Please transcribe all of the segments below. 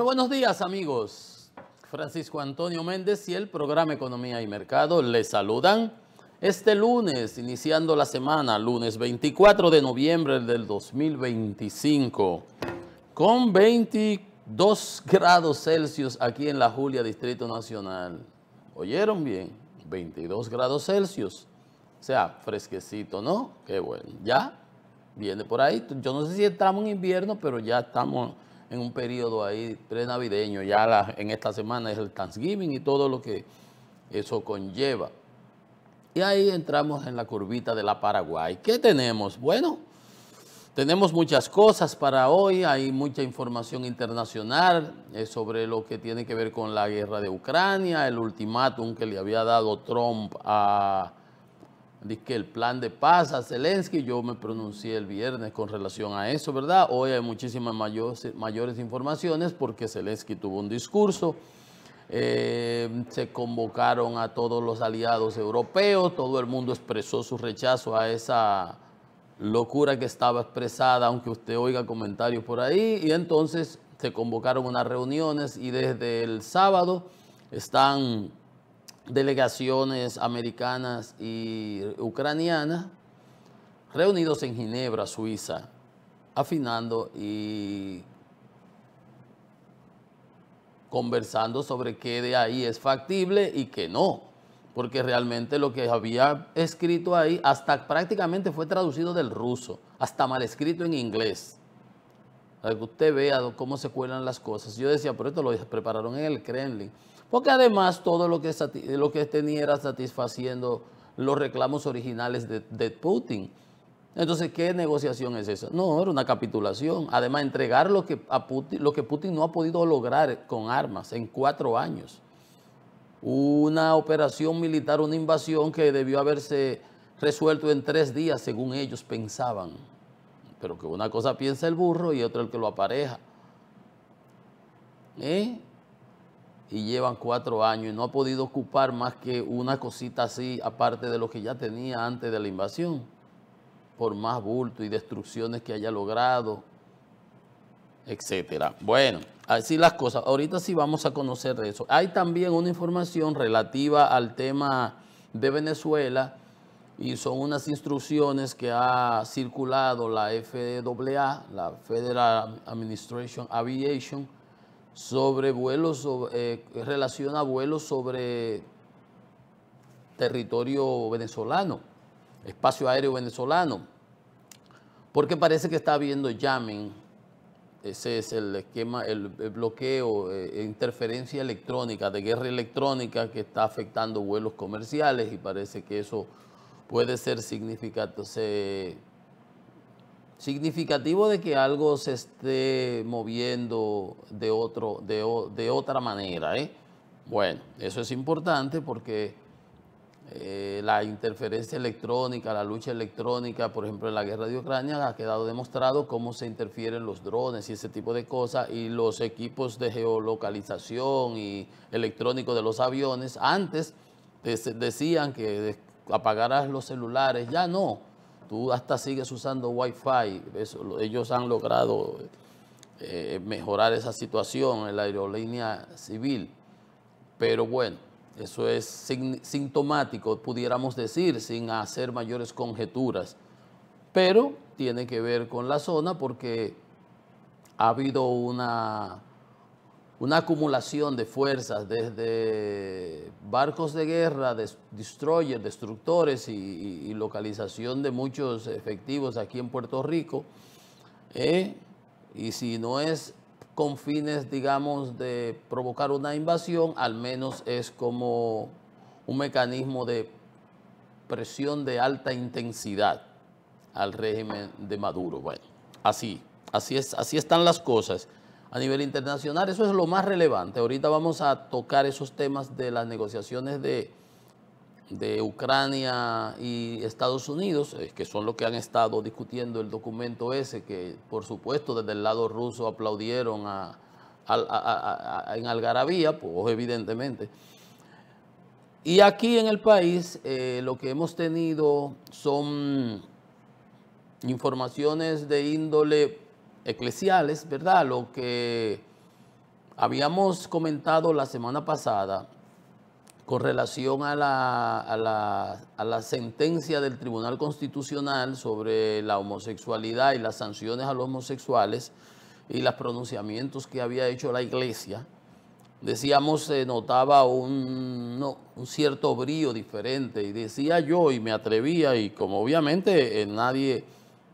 Buenos días, amigos. Francisco Antonio Méndez y el programa Economía y Mercado les saludan este lunes, iniciando la semana, lunes 24 de noviembre del 2025, con 22 grados Celsius aquí en la Julia, Distrito Nacional. ¿Oyeron bien? 22 grados Celsius. O sea, fresquecito, ¿no? Qué bueno. Ya viene por ahí. Yo no sé si estamos en invierno, pero ya estamos en un periodo ahí prenavideño. Ya en esta semana es el Thanksgiving y todo lo que eso conlleva. Y ahí entramos en la curvita de la Paraguay. ¿Qué tenemos? Bueno, tenemos muchas cosas para hoy. Hay mucha información internacional sobre lo que tiene que ver con la guerra de Ucrania, el ultimátum que le había dado Trump a el plan de paz a Zelensky. Yo me pronuncié el viernes con relación a eso, ¿verdad? Hoy hay muchísimas mayores informaciones porque Zelensky tuvo un discurso. Se convocaron a todos los aliados europeos, todo el mundo expresó su rechazo a esa locura que estaba expresada, aunque usted oiga comentarios por ahí, y entonces se convocaron unas reuniones y desde el sábado están delegaciones americanas y ucranianas reunidos en Ginebra, Suiza, afinando y conversando sobre qué de ahí es factible y qué no, porque realmente lo que había escrito ahí hasta prácticamente fue traducido del ruso, hasta mal escrito en inglés, para que usted vea cómo se cuelan las cosas. Yo decía, pero esto lo prepararon en el Kremlin, porque además todo lo que tenía era satisfaciendo los reclamos originales de Putin. Entonces, ¿qué negociación es esa? No, era una capitulación. Además, entregar lo que Putin no ha podido lograr con armas en 4 años. Una operación militar, una invasión que debió haberse resuelto en 3 días, según ellos pensaban. Pero que una cosa piensa el burro y otra el que lo apareja. Y llevan 4 años y no ha podido ocupar más que una cosita así, aparte de lo que ya tenía antes de la invasión, por más bulto y destrucciones que haya logrado, etcétera. Bueno, así las cosas. Ahorita sí vamos a conocer de eso. Hay también una información relativa al tema de Venezuela y son unas instrucciones que ha circulado la FAA, la Federal Administration Aviation, sobre vuelos, relaciona vuelos sobre territorio venezolano, espacio aéreo venezolano, porque parece que está habiendo jamming. Ese es el esquema, el bloqueo, interferencia electrónica, de guerra electrónica que está afectando vuelos comerciales y parece que eso puede ser significativo de que algo se esté moviendo de otra manera. Bueno, eso es importante porque la interferencia electrónica, la lucha electrónica, por ejemplo, en la guerra de Ucrania, ha quedado demostrado cómo se interfieren los drones y ese tipo de cosas, y los equipos de geolocalización y electrónicos de los aviones. Antes decían que apagaras los celulares, ya no. Tú hasta sigues usando Wi-Fi. Ellos han logrado mejorar esa situación en la aerolínea civil. Pero bueno, eso es sintomático, pudiéramos decir, sin hacer mayores conjeturas. Pero tiene que ver con la zona porque ha habido una acumulación de fuerzas desde barcos de guerra, destroyers, destructores y localización de muchos efectivos aquí en Puerto Rico. Y si no es con fines, digamos, de provocar una invasión, al menos es como un mecanismo de presión de alta intensidad al régimen de Maduro. Bueno, así están las cosas. A nivel internacional, eso es lo más relevante. Ahorita vamos a tocar esos temas de las negociaciones de Ucrania y Estados Unidos, que son los que han estado discutiendo el documento ese, que por supuesto desde el lado ruso aplaudieron en algarabía, pues evidentemente. Y aquí en el país lo que hemos tenido son informaciones de índole eclesiales, ¿verdad? Lo que Habíamos comentado la semana pasada con relación a la sentencia del Tribunal Constitucional sobre la homosexualidad y las sanciones a los homosexuales y los pronunciamientos que había hecho la Iglesia. Decíamos, se notaba un cierto brío diferente, y decía yo, y me atrevía, y como obviamente nadie,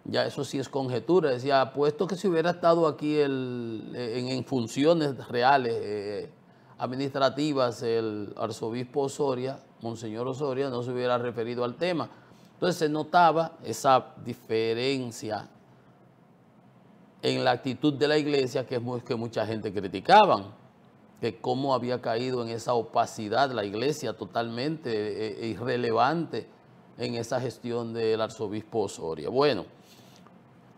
ya eso sí es conjetura, decía, apuesto que si hubiera estado aquí en funciones reales, administrativas, el arzobispo Osoria, Monseñor Osoria, no se hubiera referido al tema. Entonces se notaba esa diferencia en la actitud de la Iglesia que mucha gente criticaban, que cómo había caído en esa opacidad la Iglesia totalmente irrelevante en esa gestión del arzobispo Osoria. Bueno,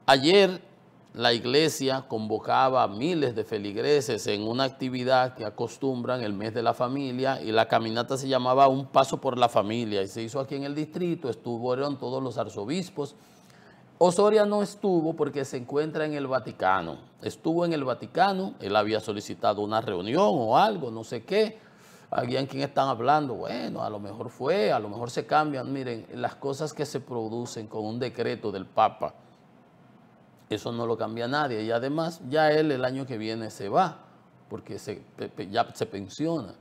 ayer la Iglesia convocaba a miles de feligreses en una actividad que acostumbran el mes de la familia, y la caminata se llamaba Un Paso por la Familia, y se hizo aquí en el distrito, estuvieron todos los arzobispos. Osoria no estuvo porque se encuentra en el Vaticano. Estuvo en el Vaticano, él había solicitado una reunión o algo, no sé qué. Alguien quien están hablando, bueno, a lo mejor fue, a lo mejor se cambian. Miren, las cosas que se producen con un decreto del Papa, eso no lo cambia nadie. Y además, ya él el año que viene se va, porque ya se pensiona.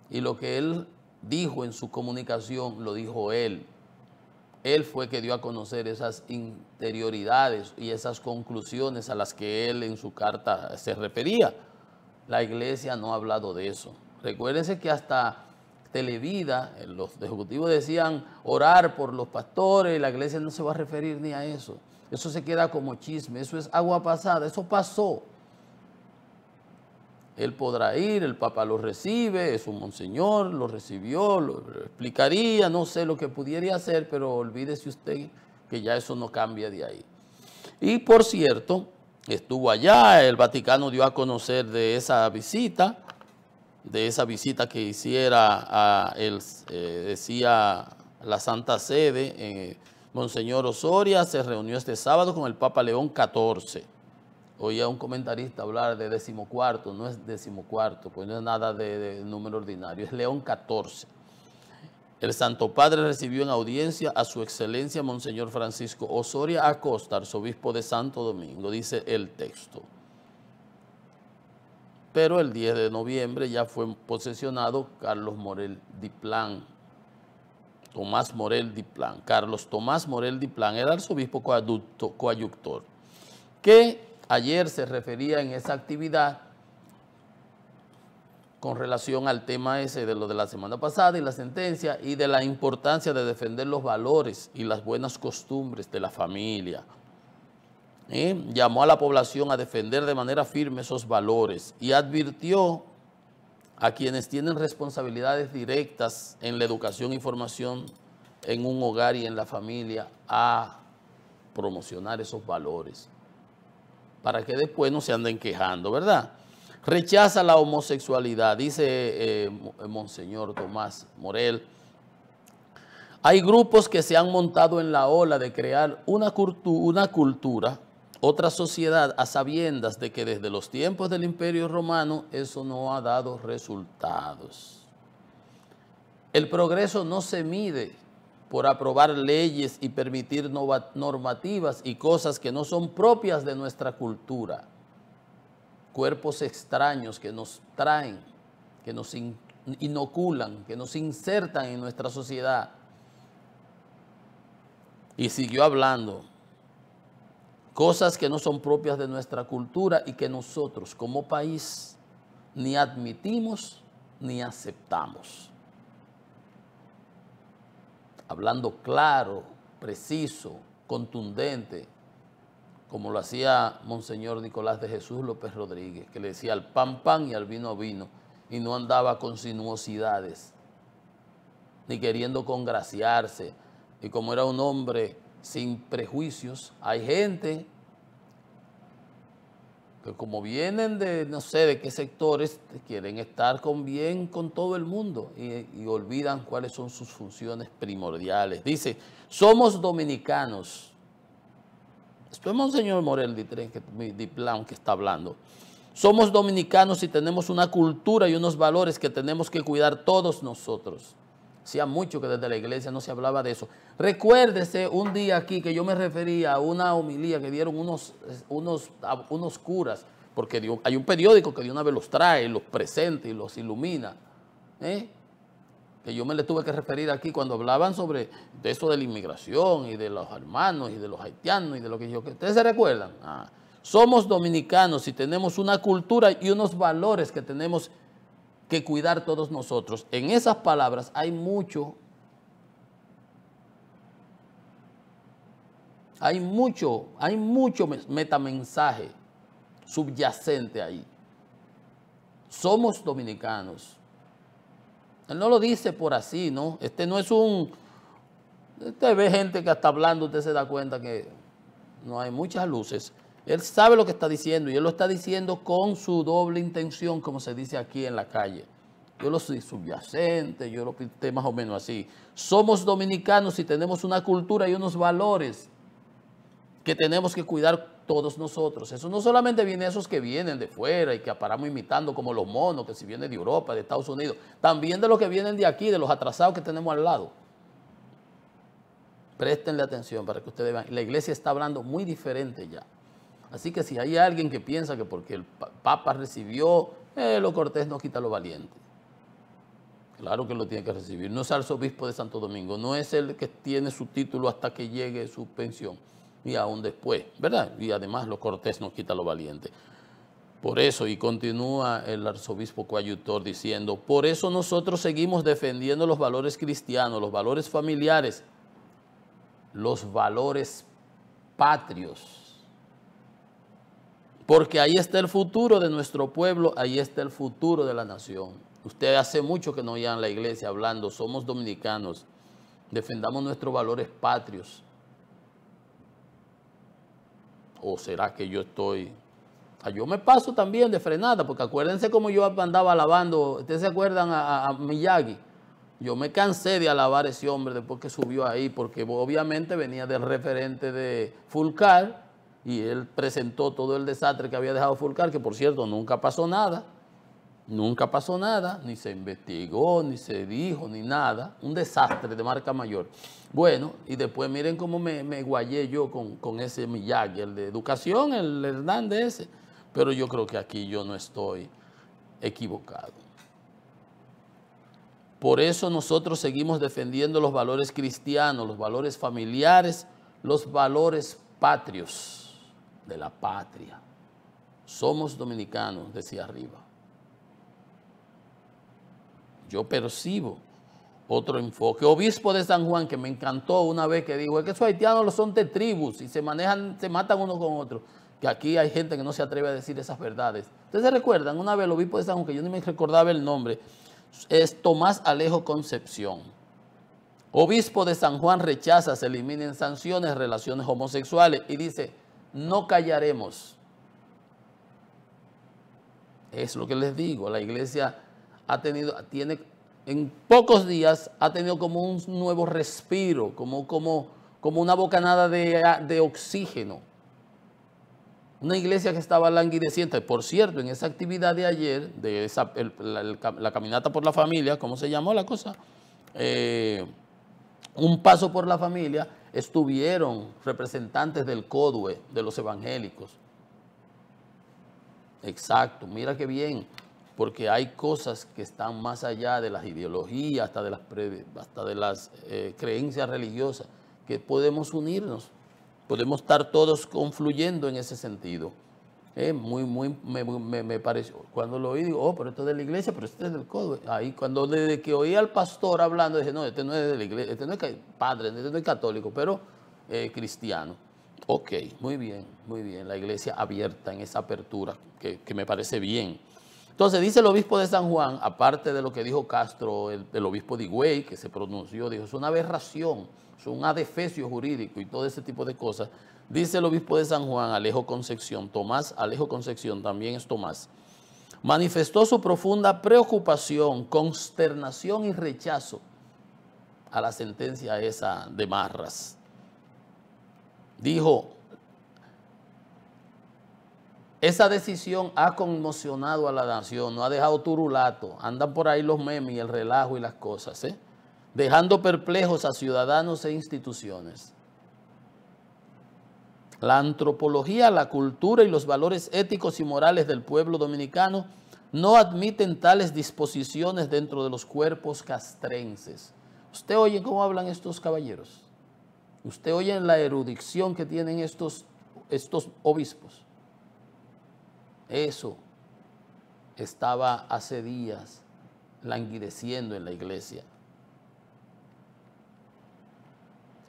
Y lo que él dijo en su comunicación, lo dijo él. Él fue que dio a conocer esas interioridades y esas conclusiones a las que él en su carta se refería. La Iglesia no ha hablado de eso. Recuérdense que hasta Televida, los ejecutivos decían orar por los pastores, la Iglesia no se va a referir ni a eso. Eso se queda como chisme, eso es agua pasada, eso pasó. Él podrá ir, el Papa lo recibe, es un monseñor, lo recibió, lo explicaría, no sé lo que pudiera hacer, pero olvídese usted que ya eso no cambia de ahí. Y por cierto, estuvo allá, el Vaticano dio a conocer de esa visita que hiciera decía la Santa Sede, Monseñor Osoria se reunió este sábado con el Papa León XIV. Oía un comentarista hablar de 14º, no es 14º, pues no es nada de número ordinario, es León XIV. El Santo Padre recibió en audiencia a su excelencia Monseñor Francisco Osoria Acosta, arzobispo de Santo Domingo, dice el texto. Pero el 10 de noviembre ya fue posesionado Carlos Morel Diplán, Tomás Morel Diplán, Carlos Tomás Morel Diplán, el arzobispo coadjutor, que ayer se refería en esa actividad con relación al tema ese de lo de la semana pasada y la sentencia, y de la importancia de defender los valores y las buenas costumbres de la familia. Llamó a la población a defender de manera firme esos valores y advirtió a quienes tienen responsabilidades directas en la educación y formación en un hogar y en la familia a promocionar esos valores, para que después no se anden quejando, ¿verdad? Rechaza la homosexualidad, dice Monseñor Tomás Morel. Hay grupos que se han montado en la ola de crear una cultura, otra sociedad, a sabiendas de que desde los tiempos del Imperio Romano eso no ha dado resultados. El progreso no se mide por aprobar leyes y permitir normativas y cosas que no son propias de nuestra cultura. Cuerpos extraños que nos traen, que nos inoculan, que nos insertan en nuestra sociedad. Y siguió hablando. Cosas que no son propias de nuestra cultura y que nosotros como país ni admitimos ni aceptamos. Hablando claro, preciso, contundente, como lo hacía Monseñor Nicolás de Jesús López Rodríguez, que le decía al pan, pan y al vino, vino, y no andaba con sinuosidades, ni queriendo congraciarse, y como era un hombre sin prejuicios. Hay gente que como vienen de no sé de qué sectores, quieren estar bien con todo el mundo y olvidan cuáles son sus funciones primordiales. Dice, somos dominicanos. Esto es Monseñor Morel Diplán que está hablando. Somos dominicanos y tenemos una cultura y unos valores que tenemos que cuidar todos nosotros. Hacía mucho que desde la iglesia no se hablaba de eso. Recuérdese un día aquí que yo me refería a una homilía que dieron unos curas, porque hay un periódico que de una vez los trae, los presenta y los ilumina. Que yo me le tuve que referir aquí cuando hablaban sobre de eso de la inmigración y de los hermanos y de los haitianos y de lo que yo... ¿Ustedes se recuerdan? Somos dominicanos y tenemos una cultura y unos valores que tenemos que cuidar todos nosotros. En esas palabras hay mucho metamensaje subyacente ahí. Somos dominicanos. Él no lo dice por así, ¿no? No es usted ve gente que está hablando, usted se da cuenta que no hay muchas luces. Él sabe lo que está diciendo y él lo está diciendo con su doble intención, como se dice aquí en la calle. Yo lo soy subyacente, yo lo pinté más o menos así. Somos dominicanos y tenemos una cultura y unos valores que tenemos que cuidar todos nosotros. Eso no solamente viene de esos que vienen de fuera y que paramos imitando como los monos, que si vienen de Europa, de Estados Unidos, también de los que vienen de aquí, de los atrasados que tenemos al lado. Préstenle atención para que ustedes vean. La iglesia está hablando muy diferente ya. Así que si hay alguien que piensa que porque el Papa recibió, lo cortés no quita lo valiente. Claro que lo tiene que recibir. No es arzobispo de Santo Domingo, no es el que tiene su título hasta que llegue su pensión y aún después, ¿verdad? Y además lo cortés no quita lo valiente. Por eso, y continúa el arzobispo coadjutor diciendo, por eso nosotros seguimos defendiendo los valores cristianos, los valores familiares, los valores patrios. Porque ahí está el futuro de nuestro pueblo, ahí está el futuro de la nación. Usted hace mucho que no oían en la iglesia hablando, somos dominicanos, defendamos nuestros valores patrios. ¿O será que yo estoy...? Yo me paso también de frenada, porque acuérdense cómo yo andaba alabando, ¿ustedes se acuerdan a Miyagi? Yo me cansé de alabar a ese hombre después que subió ahí, porque obviamente venía del referente de Fulcar, y él presentó todo el desastre que había dejado Fulcar, que por cierto nunca pasó nada, ni se investigó, ni se dijo, ni nada, un desastre de marca mayor. Bueno, y después miren cómo me guayé yo con ese Miyagi, el de educación, el Hernández ese, pero yo creo que aquí yo no estoy equivocado. Por eso nosotros seguimos defendiendo los valores cristianos, los valores familiares, los valores patrios de la patria. Somos dominicanos, decía arriba. Yo percibo otro enfoque. Obispo de San Juan, que me encantó una vez que dijo, es que esos haitianos son de tribus y se matan unos con otros. Que aquí hay gente que no se atreve a decir esas verdades. ¿Ustedes se recuerdan? Una vez el obispo de San Juan, que yo ni me recordaba el nombre, es Tomás Alejo Concepción. Obispo de San Juan rechaza, se eliminen sanciones, relaciones homosexuales y dice, no callaremos. Es lo que les digo, la iglesia en pocos días ha tenido como un nuevo respiro, como una bocanada de oxígeno. Una iglesia que estaba languideciente. Por cierto, en esa actividad de ayer, la caminata por la familia, ¿cómo se llamó la cosa? Un paso por la familia, estuvieron representantes del CODUE, de los evangélicos. Exacto, mira qué bien, porque hay cosas que están más allá de las ideologías, hasta de las creencias religiosas, que podemos unirnos, podemos estar todos confluyendo en ese sentido. Me pareció, cuando lo oí, digo, pero esto es de la iglesia, pero este es del CODUE. Ahí, cuando desde que oí al pastor hablando, dije, no, este no es de la iglesia, este no es padre, este no es católico, pero cristiano. Ok, muy bien, la iglesia abierta en esa apertura, que me parece bien. Entonces dice el obispo de San Juan, aparte de lo que dijo Castro, el obispo de Higüey, que se pronunció, dijo, es una aberración, es un adefesio jurídico y todo ese tipo de cosas. Dice el obispo de San Juan, Alejo Concepción, Tomás Alejo Concepción, también es Tomás, manifestó su profunda preocupación, consternación y rechazo a la sentencia esa de Marras. Dijo, Esa decisión ha conmocionado a la nación, no ha dejado turulato. Andan por ahí los memes y el relajo y las cosas, dejando perplejos a ciudadanos e instituciones. La antropología, la cultura y los valores éticos y morales del pueblo dominicano no admiten tales disposiciones dentro de los cuerpos castrenses. ¿Usted oye cómo hablan estos caballeros? ¿Usted oye la erudición que tienen estos obispos? Eso estaba hace días languideciendo en la iglesia.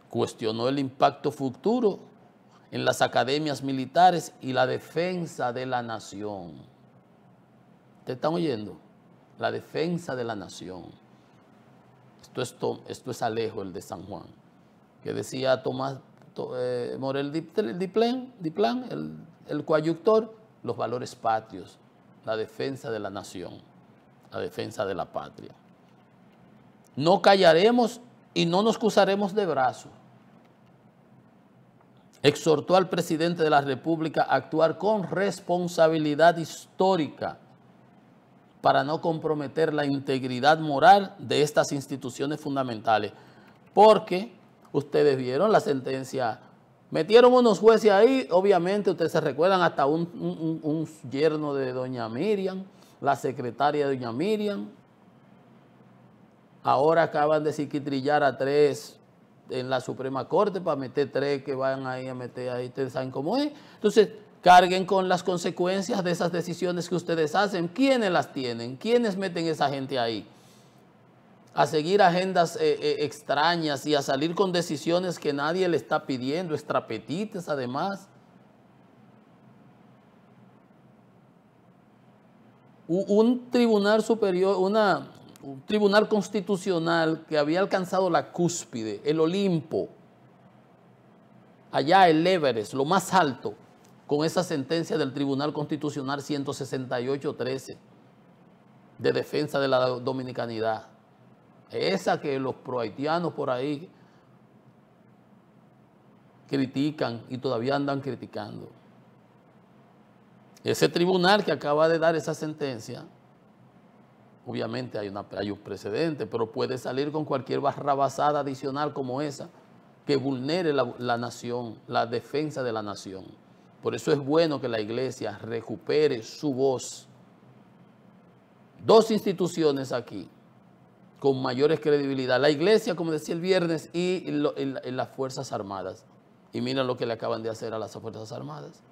Cuestionó el impacto futuro en las academias militares y la defensa de la nación. ¿Ustedes están oyendo? La defensa de la nación. Esto es Alejo, el de San Juan, que decía Tomás Morel Diplán, el coadjutor, los valores patrios, la defensa de la nación, la defensa de la patria. No callaremos y no nos cruzaremos de brazos. Exhortó al presidente de la República a actuar con responsabilidad histórica para no comprometer la integridad moral de estas instituciones fundamentales. Porque ustedes vieron la sentencia, metieron unos jueces ahí, obviamente ustedes se recuerdan hasta un yerno de doña Miriam, la secretaria de doña Miriam. Ahora acaban de psiquitrillar a 3 en la Suprema Corte para meter 3 que van ahí a meter ahí, ustedes saben cómo es. Entonces, carguen con las consecuencias de esas decisiones que ustedes hacen. ¿Quiénes las tienen? ¿Quiénes meten esa gente ahí? A seguir agendas extrañas y a salir con decisiones que nadie le está pidiendo, extrapetites además. Un tribunal superior, un tribunal constitucional que había alcanzado la cúspide, el Olimpo, allá el Everest, lo más alto, con esa sentencia del Tribunal Constitucional 168-13 de defensa de la dominicanidad. Esa que los prohaitianos por ahí critican y todavía andan criticando. Ese tribunal que acaba de dar esa sentencia, obviamente hay un precedente, pero puede salir con cualquier barrabasada adicional como esa que vulnere la nación, la defensa de la nación. Por eso es bueno que la iglesia recupere su voz. 2 instituciones aquí con mayores credibilidad. La iglesia, como decía el viernes, y las Fuerzas Armadas. Y mira lo que le acaban de hacer a las Fuerzas Armadas.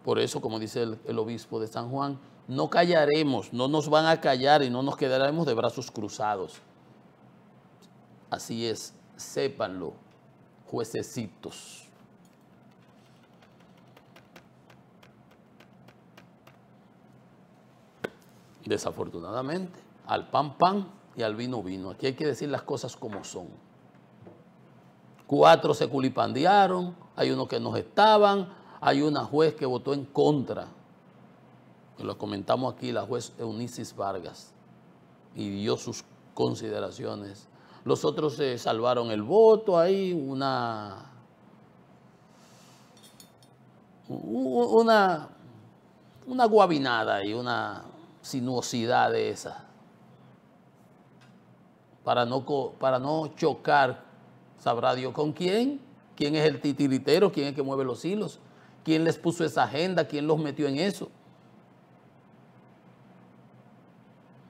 Por eso, como dice el obispo de San Juan, no callaremos, no nos van a callar y no nos quedaremos de brazos cruzados. Así es, sépanlo, juececitos. Desafortunadamente, al pan pan y al vino vino. Aquí hay que decir las cosas como son. 4 se culipandearon, hay unos que no estaban, hay una juez que votó en contra, que lo comentamos aquí, la juez Eunices Vargas, y dio sus consideraciones. Los otros se salvaron el voto, hay una guabinada y una sinuosidad de esa, para no chocar, sabrá Dios con quién es el titiritero, quién es el que mueve los hilos, quién les puso esa agenda, quién los metió en eso.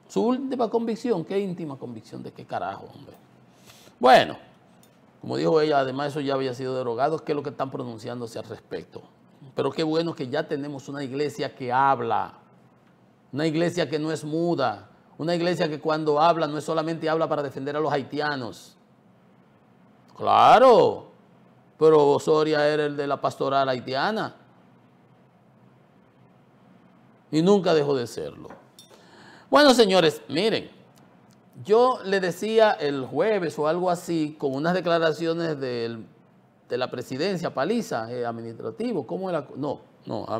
Su última convicción, ¿qué íntima convicción? ¿De qué carajo, hombre? Bueno, como dijo ella, además eso ya había sido derogado, ¿qué es lo que están pronunciándose al respecto? Pero qué bueno que ya tenemos una iglesia que habla, una iglesia que no es muda, una iglesia que cuando habla no es solamente habla para defender a los haitianos. Claro, pero Osoria era el de la pastoral haitiana y nunca dejó de serlo. Bueno, señores, miren, yo le decía el jueves o algo así, con unas declaraciones de la presidencia, Paliza, administrativo, ¿cómo era? No,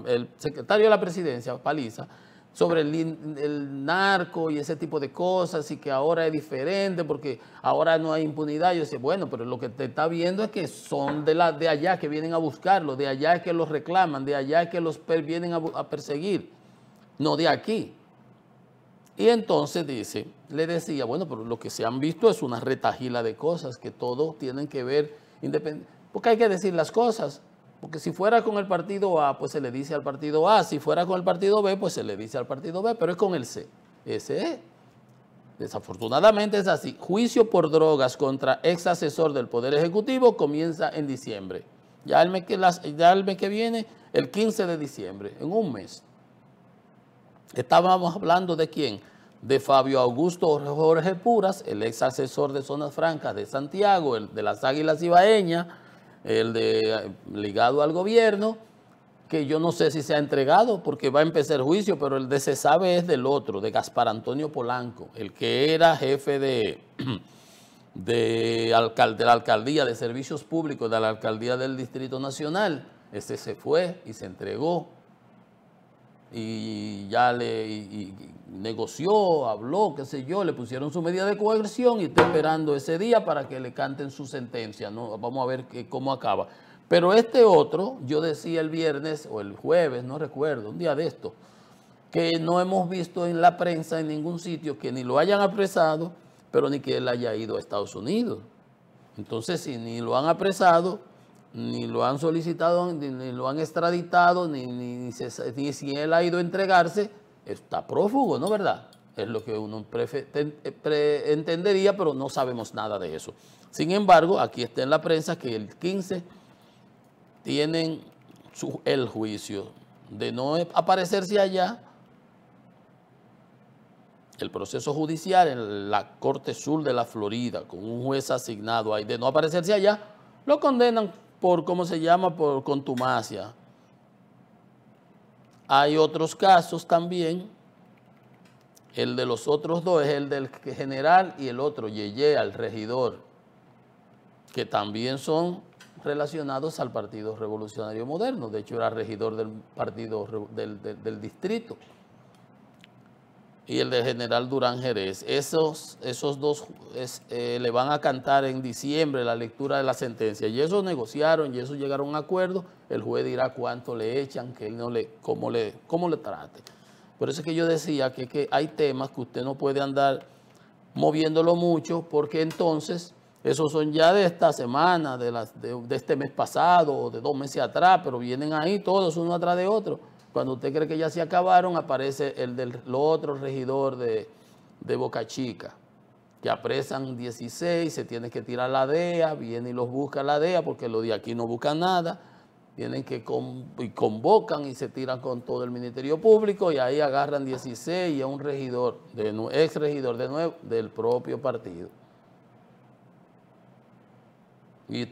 el secretario de la presidencia, Paliza, sobre el narco y ese tipo de cosas, y que ahora es diferente porque ahora no hay impunidad. Yo decía, bueno, pero lo que te está viendo es que son de allá que vienen a buscarlo, de allá que los reclaman, de allá que los vienen a perseguir, no de aquí. Y entonces le decía, bueno, pero lo que se han visto es una retajila de cosas que todos tienen que ver, porque hay que decir las cosas. Porque si fuera con el partido A, pues se le dice al partido A. Si fuera con el partido B, pues se le dice al partido B. Pero es con el C. Ese es. Desafortunadamente es así. Juicio por drogas contra ex asesor del Poder Ejecutivo comienza en diciembre. Ya el mes que viene, el 15 de diciembre, en un mes. Estábamos hablando de quién, de Fabio Augusto Jorge Puras, el ex asesor de Zonas Francas de Santiago, el de las Águilas Ibaeñas, ligado al gobierno, que yo no sé si se ha entregado porque va a empezar el juicio, pero el de se sabe es del otro, de Gaspar Antonio Polanco, el que era jefe de la alcaldía de servicios públicos de la alcaldía del Distrito Nacional. Ese se fue y se entregó. Y ya negoció, habló, qué sé yo, le pusieron su medida de coerción y está esperando ese día para que le canten su sentencia, ¿no? Vamos a ver cómo acaba. Pero este otro, yo decía el viernes o el jueves, no recuerdo, un día de esto, que no hemos visto en la prensa en ningún sitio que ni lo hayan apresado, pero ni que él haya ido a Estados Unidos. Entonces, si ni lo han apresado, ni lo han solicitado, ni lo han extraditado, ni si él ha ido a entregarse, está prófugo, ¿no? ¿Verdad? Es lo que uno entendería, pero no sabemos nada de eso. Sin embargo, aquí está en la prensa que el 15 tienen el juicio de no aparecerse allá. El proceso judicial en la Corte Sur de la Florida, con un juez asignado ahí, de no aparecerse allá, lo condenan por, ¿cómo se llama?, por contumacia. Hay otros casos también, el de los otros dos es el del general y el otro, Yeye, al regidor, que también son relacionados al Partido Revolucionario Moderno. De hecho, era regidor del partido del distrito. Y el de general Durán Jerez. Esos dos le van a cantar en diciembre la lectura de la sentencia. Y eso negociaron, y eso llegaron a un acuerdo. El juez dirá cuánto le echan, que él cómo le trate. Por eso es que yo decía que hay temas que usted no puede andar moviéndolo mucho, porque entonces esos son ya de esta semana, de este mes pasado, o de 2 meses atrás, pero vienen ahí todos uno atrás de otro. Cuando usted cree que ya se acabaron, aparece el del otro regidor de Boca Chica, que apresan 16, se tiene que tirar la DEA, viene y los busca la DEA, porque los de aquí no buscan nada, tienen que convocan y se tiran con todo el Ministerio Público, y ahí agarran 16 y a un regidor, ex regidor de nuevo, del propio partido. Y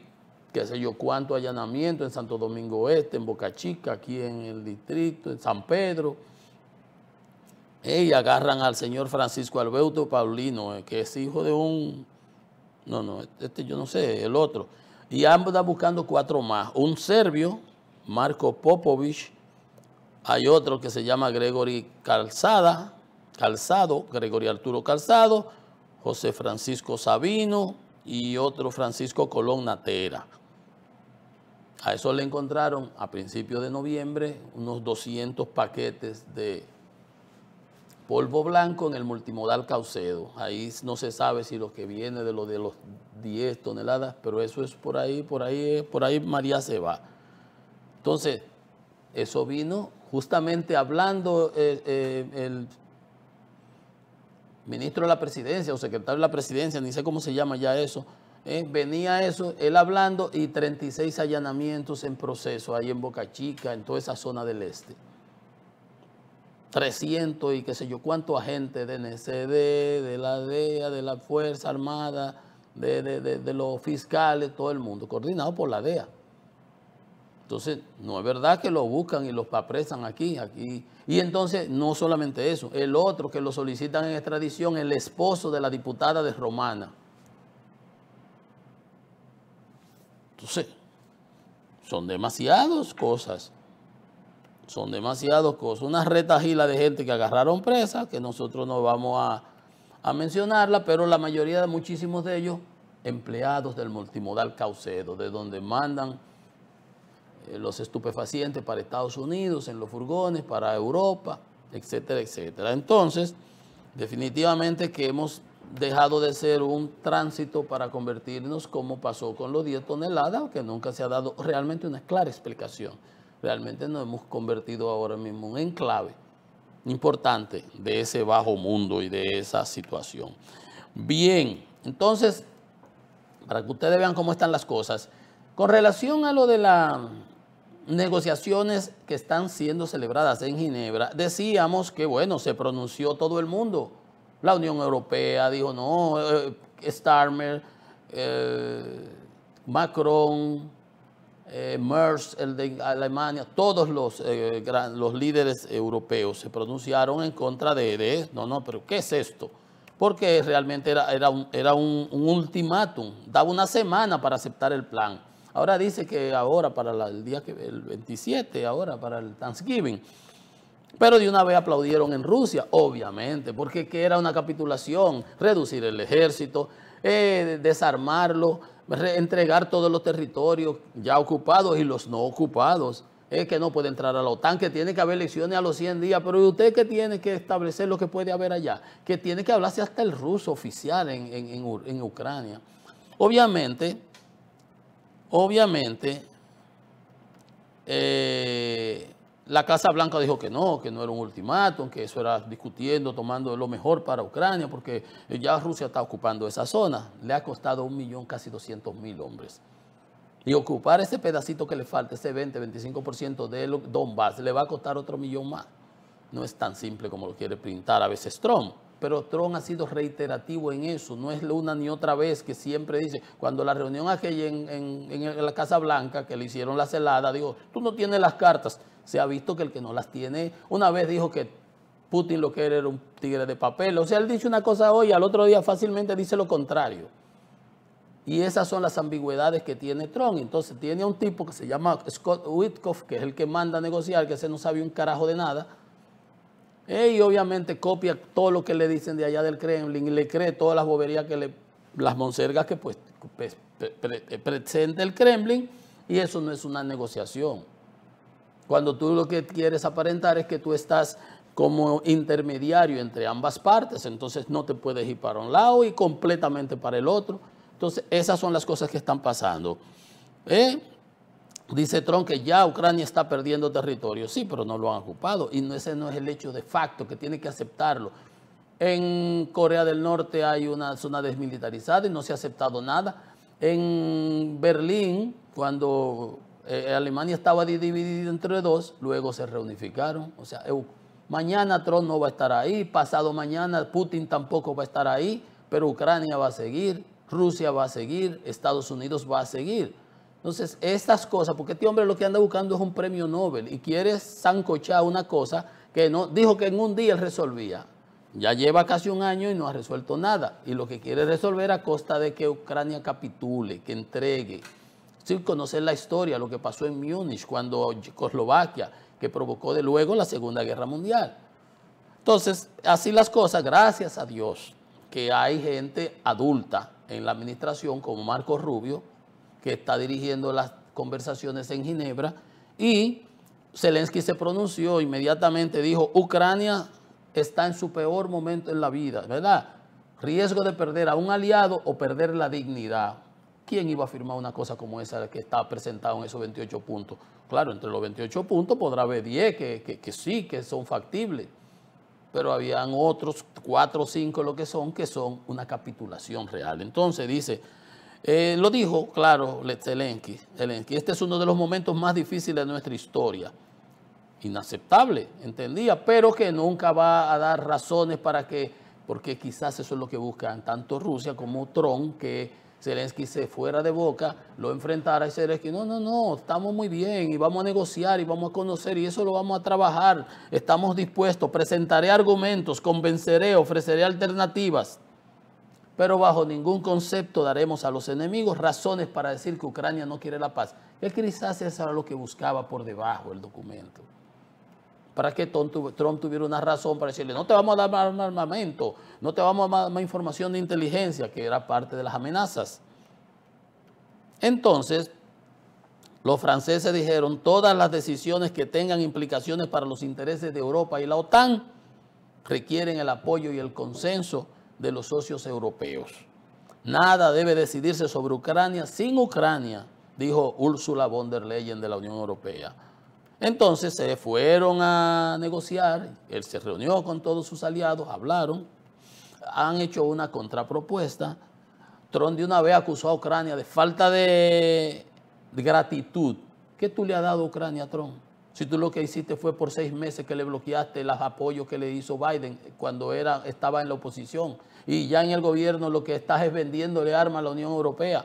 qué sé yo cuánto allanamiento en Santo Domingo Este, en Boca Chica, aquí en el distrito, en San Pedro. Y agarran al señor Francisco Alberto Paulino, que es hijo de un... yo no sé, el otro. Y anda buscando 4 más. Un serbio, Marko Popovic. Hay otro que se llama Gregory Gregory Arturo Calzado, José Francisco Sabino y otro Francisco Colón Natera. A eso le encontraron a principios de noviembre unos 200 paquetes de polvo blanco en el multimodal Caucedo. Ahí no se sabe si lo que viene de los 10 toneladas, pero eso es por ahí María se va. Entonces, eso vino justamente hablando el ministro de la presidencia o secretario de la presidencia, ni sé cómo se llama ya eso. Venía eso, él hablando, y 36 allanamientos en proceso ahí en Boca Chica, en toda esa zona del este. 300 y qué sé yo cuántos agentes de NCD, de la DEA, de la Fuerza Armada, de los fiscales, todo el mundo, coordinado por la DEA. Entonces, no es verdad que lo buscan y los apresan aquí. Y entonces, no solamente eso, el otro que lo solicitan en extradición, el esposo de la diputada de Romana. Entonces, son demasiadas cosas. Son demasiadas cosas. Una retajila de gente que agarraron presa, que nosotros no vamos a mencionarla, pero la mayoría de muchísimos de ellos, empleados del multimodal Caucedo, de donde mandan los estupefacientes para Estados Unidos, en los furgones, para Europa, etcétera, etcétera. Entonces, definitivamente que hemos dejado de ser un tránsito para convertirnos, como pasó con los 10 toneladas, que nunca se ha dado realmente una clara explicación. Realmente nos hemos convertido ahora mismo en un enclave importante de ese bajo mundo y de esa situación. Bien, entonces, para que ustedes vean cómo están las cosas, con relación a lo de las negociaciones que están siendo celebradas en Ginebra, decíamos que, bueno, se pronunció todo el mundo. La Unión Europea dijo no, Starmer, Macron, Merz, el de Alemania, todos los líderes europeos se pronunciaron en contra de esto. No, pero ¿qué es esto? Porque realmente era un ultimátum, daba una semana para aceptar el plan. Ahora dice que ahora para el día el 27, ahora para el Thanksgiving. Pero de una vez aplaudieron en Rusia, obviamente, porque que era una capitulación, reducir el ejército, desarmarlo, entregar todos los territorios ya ocupados y los no ocupados. Que no puede entrar a la OTAN, que tiene que haber elecciones a los 100 días, pero ¿y usted qué tiene que establecer lo que puede haber allá? Que tiene que hablarse hasta el ruso oficial en Ucrania. Obviamente, la Casa Blanca dijo que no era un ultimátum, que eso era discutiendo, tomando lo mejor para Ucrania, porque ya Rusia está ocupando esa zona. Le ha costado 1.000.000, casi 200.000 hombres. Y ocupar ese pedacito que le falta, ese 20-25% de Donbass, le va a costar otro 1.000.000 más. No es tan simple como lo quiere pintar a veces Trump. Pero Trump ha sido reiterativo en eso, no es una ni otra vez, que siempre dice, cuando la reunión aquella en la Casa Blanca, que le hicieron la celada, dijo, tú no tienes las cartas. Se ha visto que el que no las tiene, una vez dijo que Putin lo que era un tigre de papel. O sea, él dice una cosa hoy y al otro día fácilmente dice lo contrario. Y esas son las ambigüedades que tiene Trump. Entonces tiene un tipo que se llama Scott Witkoff, que es el que manda a negociar, que ese no sabe un carajo de nada. Y obviamente copia todo lo que le dicen de allá del Kremlin y le cree todas las boberías las monsergas que presenta el Kremlin, y eso no es una negociación. Cuando tú lo que quieres aparentar es que tú estás como intermediario entre ambas partes, entonces no te puedes ir para un lado y completamente para el otro. Entonces, esas son las cosas que están pasando. Dice Trump que ya Ucrania está perdiendo territorio. Sí, pero no lo han ocupado. Y ese no es el hecho de facto, que tiene que aceptarlo. En Corea del Norte hay una zona desmilitarizada y no se ha aceptado nada. En Berlín, cuando Alemania estaba dividida entre dos, luego se reunificaron. O sea, mañana Trump no va a estar ahí, pasado mañana Putin tampoco va a estar ahí, pero Ucrania va a seguir. Rusia va a seguir, Estados Unidos va a seguir. Entonces, estas cosas, porque este hombre lo que anda buscando es un premio Nobel y quiere sancochar una cosa que no, dijo que en un día él resolvía. Ya lleva casi un año y no ha resuelto nada. Y lo que quiere resolver a costa de que Ucrania capitule, que entregue. Sin conocer la historia, lo que pasó en Múnich, cuando Checoslovaquia, que provocó de luego la Segunda Guerra Mundial. Entonces, así las cosas, gracias a Dios, que hay gente adulta en la administración como Marco Rubio, que está dirigiendo las conversaciones en Ginebra, y Zelensky se pronunció inmediatamente, dijo, Ucrania está en su peor momento en la vida, ¿verdad? Riesgo de perder a un aliado o perder la dignidad. ¿Quién iba a firmar una cosa como esa que está presentado en esos 28 puntos? Claro, entre los 28 puntos podrá haber 10 que sí, que son factibles, pero habían otros 4 o 5 lo que son una capitulación real. Entonces dice, lo dijo claro Zelensky, este es uno de los momentos más difíciles de nuestra historia. Inaceptable, entendía, pero que nunca va a dar razones para que, porque quizás eso es lo que buscan tanto Rusia como Trump, que Zelensky se fuera de boca, lo enfrentara y Zelensky, no, estamos muy bien y vamos a negociar y vamos a conocer y eso lo vamos a trabajar, estamos dispuestos, presentaré argumentos, convenceré, ofreceré alternativas, pero bajo ningún concepto daremos a los enemigos razones para decir que Ucrania no quiere la paz. Que quizás eso era lo que buscaba por debajo el documento. para que Trump tuviera una razón para decirle, no te vamos a dar más armamento, no te vamos a dar más información de inteligencia, que era parte de las amenazas. Entonces, los franceses dijeron, todas las decisiones que tengan implicaciones para los intereses de Europa y la OTAN requieren el apoyo y el consenso de los socios europeos. Nada debe decidirse sobre Ucrania sin Ucrania, dijo Ursula von der Leyen de la Unión Europea. Entonces se fueron a negociar, él se reunió con todos sus aliados, hablaron, han hecho una contrapropuesta. Trump de una vez acusó a Ucrania de falta de gratitud. ¿Qué tú le has dado a Ucrania, Trump? Si tú lo que hiciste fue por 6 meses que le bloqueaste los apoyos que le hizo Biden cuando estaba en la oposición. Y ya en el gobierno lo que estás es vendiéndole armas a la Unión Europea.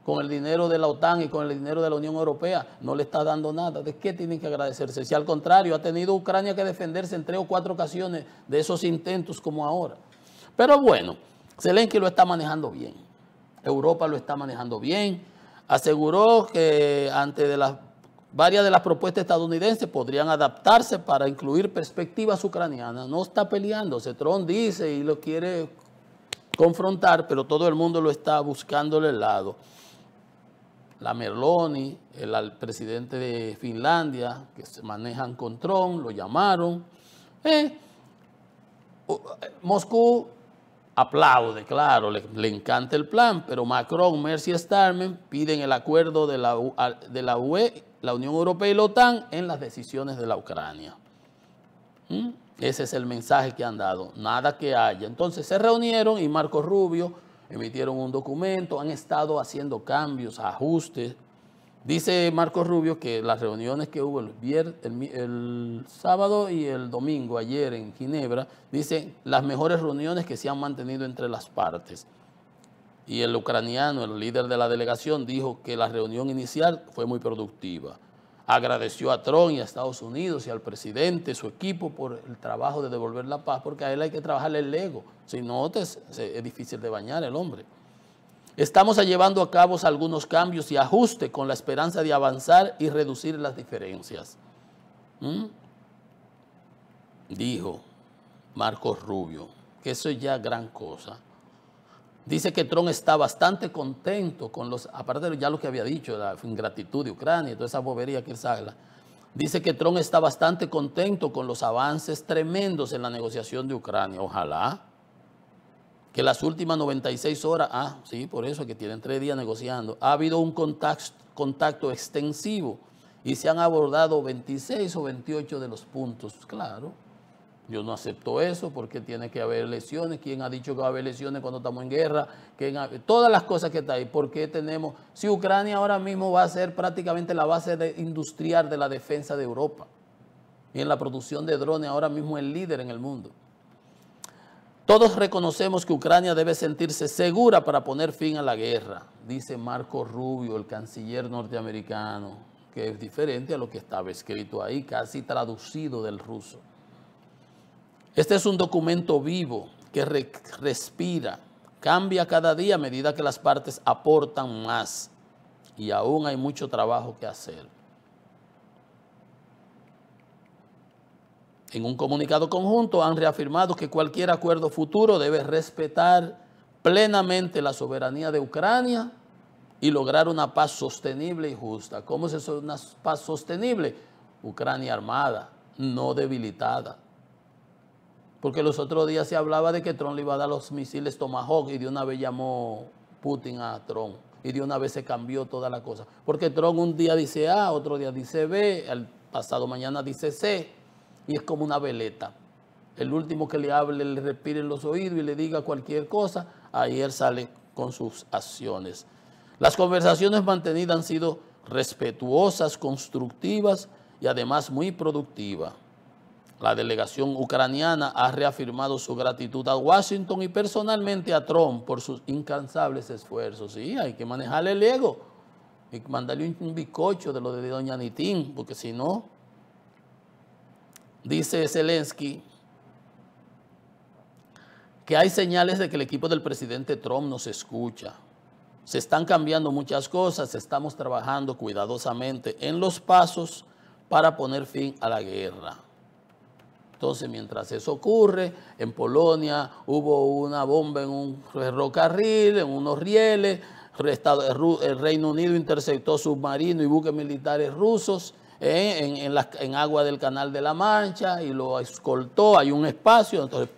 Con el dinero de la OTAN y con el dinero de la Unión Europea no le estás dando nada. ¿De qué tienen que agradecerse? Si al contrario ha tenido Ucrania que defenderse en 3 o 4 ocasiones de esos intentos como ahora. Pero bueno, Zelensky lo está manejando bien. Europa lo está manejando bien. Aseguró que ante varias de las propuestas estadounidenses podrían adaptarse para incluir perspectivas ucranianas. No está peleándose. Trump dice y lo quiere confrontar, pero todo el mundo lo está buscándole el lado. La Meloni, el presidente de Finlandia, que se manejan con Trump, lo llamaron. Moscú aplaude, claro, le encanta el plan, pero Macron, Merz y Starmer piden el acuerdo de la UE, la Unión Europea y la OTAN en las decisiones de la Ucrania. Ese es el mensaje que han dado, nada que haya. Entonces se reunieron y Marco Rubio emitieron un documento, han estado haciendo cambios, ajustes. Dice Marco Rubio que las reuniones que hubo el sábado y el domingo, ayer en Ginebra, dicen las mejores reuniones que se han mantenido entre las partes. Y el ucraniano, el líder de la delegación, dijo que la reunión inicial fue muy productiva. Agradeció a Trump y a Estados Unidos y al presidente, su equipo, por el trabajo de devolver la paz, porque a él hay que trabajarle el ego. Si no, es difícil de bañar el hombre. Estamos llevando a cabo algunos cambios y ajustes con la esperanza de avanzar y reducir las diferencias. Dijo Marcos Rubio, que eso es ya gran cosa. Dice que Trump está bastante contento con aparte de ya lo que había dicho, la ingratitud de Ucrania y toda esa bobería que él habla. Dice que Trump está bastante contento con los avances tremendos en la negociación de Ucrania. Ojalá que las últimas 96 horas, sí, por eso que tienen 3 días negociando, ha habido un contacto extensivo y se han abordado 26 o 28 de los puntos. Claro, yo no acepto eso porque tiene que haber elecciones. ¿Quién ha dicho que va a haber elecciones cuando estamos en guerra? Todas las cosas que están ahí. ¿Por qué tenemos? Si Ucrania ahora mismo va a ser prácticamente la base industrial de la defensa de Europa y en la producción de drones ahora mismo es el líder en el mundo. Todos reconocemos que Ucrania debe sentirse segura para poner fin a la guerra, dice Marco Rubio, el canciller norteamericano, que es diferente a lo que estaba escrito ahí, casi traducido del ruso. Este es un documento vivo que respira, cambia cada día a medida que las partes aportan más y aún hay mucho trabajo que hacer. En un comunicado conjunto han reafirmado que cualquier acuerdo futuro debe respetar plenamente la soberanía de Ucrania y lograr una paz sostenible y justa. ¿Cómo es eso, una paz sostenible? Ucrania armada, no debilitada. Porque los otros días se hablaba de que Trump le iba a dar los misiles Tomahawk y de una vez llamó Putin a Trump y de una vez se cambió toda la cosa. Porque Trump un día dice A, otro día dice B, el pasado mañana dice C. Y es como una veleta. El último que le hable, le respire en los oídos y le diga cualquier cosa, ahí él sale con sus acciones. Las conversaciones mantenidas han sido respetuosas, constructivas y además muy productivas. La delegación ucraniana ha reafirmado su gratitud a Washington y personalmente a Trump por sus incansables esfuerzos. Sí, hay que manejarle el ego y mandarle un bizcocho de lo de doña Nitín, porque si no... Dice Zelensky que hay señales de que el equipo del presidente Trump nos escucha. Se están cambiando muchas cosas, estamos trabajando cuidadosamente en los pasos para poner fin a la guerra. Entonces, mientras eso ocurre, en Polonia hubo una bomba en un ferrocarril, en unos rieles, el Reino Unido interceptó submarinos y buques militares rusos en agua del Canal de la Mancha y lo escoltó. Hay un espacio, entonces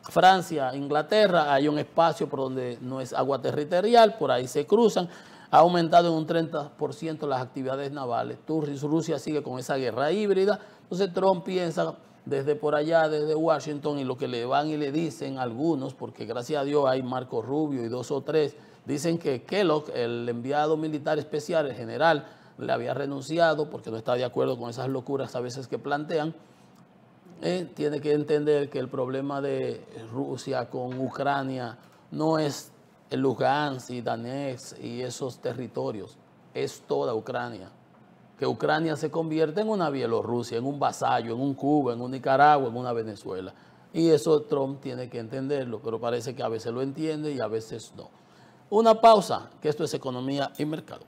Francia, Inglaterra, hay un espacio por donde no es agua territorial, por ahí se cruzan. Ha aumentado en un 30% las actividades navales. Rusia sigue con esa guerra híbrida. Entonces Trump piensa desde por allá, desde Washington, y lo que le van y le dicen algunos, porque gracias a Dios hay Marco Rubio y 2 o 3, dicen que Kellogg, el enviado militar especial, el general, le había renunciado porque no está de acuerdo con esas locuras a veces que plantean. Tiene que entender que el problema de Rusia con Ucrania no es el Lugansk y Donetsk y esos territorios, es toda Ucrania. Que Ucrania se convierte en una Bielorrusia, en un vasallo, en un Cuba, en un Nicaragua, en una Venezuela. Y eso Trump tiene que entenderlo, pero parece que a veces lo entiende y a veces no. Una pausa, que esto es Economía y Mercado.